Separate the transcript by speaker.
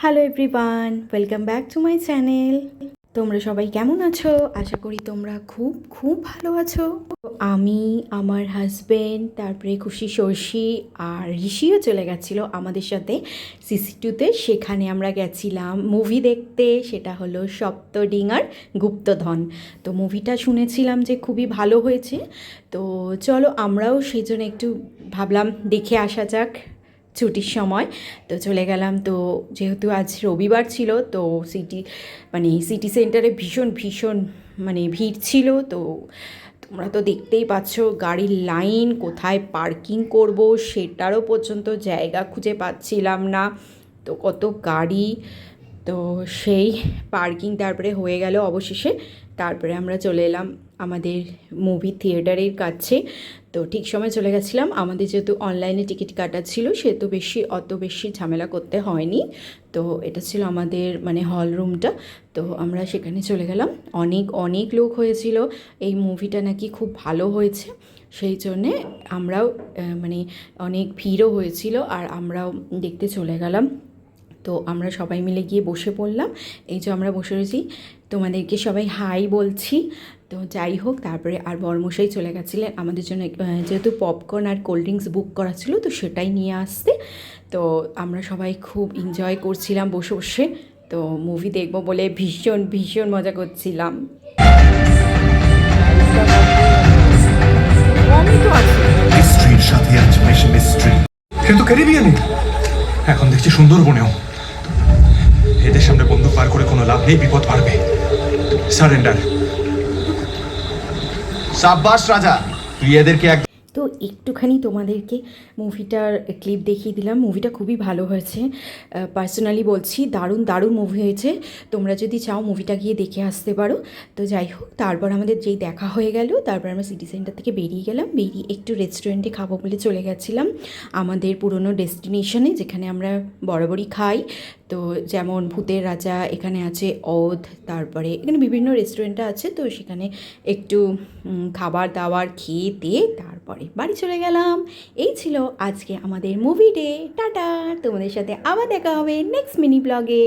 Speaker 1: Hello everyone, welcome back to my channel. তোমরা সবাই কেমন আছো? আশা করি তোমরা খুব খুব ভালো আছো। আমি, আমার হাজবেন্ড, তারপরে খুশি শশী আর ঋষিও চলে গেছিলো আমাদের সাথে সিসি2তে। সেখানে আমরা গেছিলাম মুভি দেখতে, সেটা হলো সপ্তডিঙার গুপ্তধন। তো মুভিটা শুনেছিলাম যে খুবই ভালো হয়েছে, তো চলো আমরাও সেই জন্য একটু ভাবলাম দেখে আসা যাক ছুটির সময়। তো চলে গেলাম। তো যেহেতু আজ রবিবার ছিল, তো সিটি সেন্টারে ভীষণ ভীষণ ভিড় ছিল। তো তোমরা তো দেখতেই পাচ্ছ, গাড়ির লাইন, কোথায় পার্কিং করব সেটারও পর্যন্ত জায়গা খুঁজে পাচ্ছিলাম না। তো কত গাড়ি, তো সেই পার্কিং তারপরে হয়ে গেল অবশেষে। তারপরে আমরা চলে এলাম আমাদের মুভি থিয়েটারের কাছে। তো ঠিক সময় চলে গেছিলাম, আমাদের যেহেতু অনলাইনে টিকিট কাটা ছিল সেহেতু অত বেশি ঝামেলা করতে হয়নি। তো এটা ছিল আমাদের হল রুমটা। তো আমরা সেখানে চলে গেলাম। অনেক অনেক লোক হয়েছিল, এই মুভিটা নাকি খুব ভালো হয়েছে, সেই জন্যে আমরাও অনেক ভিড়ও হয়েছিল আর আমরাও দেখতে চলে গেলাম। তো আমরা সবাই মিলে গিয়ে বসে পড়লাম। এই যে আমরা বসে রয়েছি, তোমাদেরকে সবাই হাই বলছি। তো যাই হোক, তারপরে আর বরমশাই চলে গেছিলেন আমাদের জন্য যেহেতু পপকর্ন আর কোল্ড ড্রিঙ্কস বুক করা ছিল, তো সেটাই নিয়ে আসতে। তো আমরা সবাই খুব এনজয় করছিলাম বসে বসে। তো মুভি দেখবো বলে ভীষণ ভীষণ মজা করছিলাম।
Speaker 2: মিস্ট্রির সাথে আছে মিস্ট্রি, কিন্তু ক্যারিবিয়ানে এখন দেখছি সুন্দরবনেও। এদের সামনে বন্দুক পার করে কোনো লাভ নেই, বিপদ বাড়বে। সারেন্ডার।
Speaker 3: সাব্বাস রাজা, তুই এদেরকে এক
Speaker 1: তো একটুখানি তোমাদেরকে মুভিটার ক্লিপ দেখিয়ে দিলাম। মুভিটা খুবই ভালো হয়েছে, পার্সোনালি বলছি, দারুণ দারুণ মুভি হয়েছে। তোমরা যদি চাও মুভিটা গিয়ে দেখে আসতে পারো। তো যাই হোক, তারপর আমাদের যেই দেখা হয়ে গেল, তারপর আমরা সিটি সেন্টার থেকে বেরিয়ে গেলাম। বেরিয়ে একটু রেস্টুরেন্টে খাবো বলে চলে গেছিলাম আমাদের পুরনো ডেস্টিনেশনে, যেখানে আমরা বরাবরই খাই। তো যেমন ভূতের রাজা এখানে আছে, ওধ, তারপরে এখানে বিভিন্ন রেস্টুরেন্ট আছে। তো সেখানে একটু খাবার দাবার খেয়ে দিয়ে তারপরে বাড়ি চলে গেলাম। এই ছিল আজকে আমাদের মুভি ডে। টাটা, তোমাদের সাথে আবার দেখা হবে নেক্সট মিনি ব্লগে।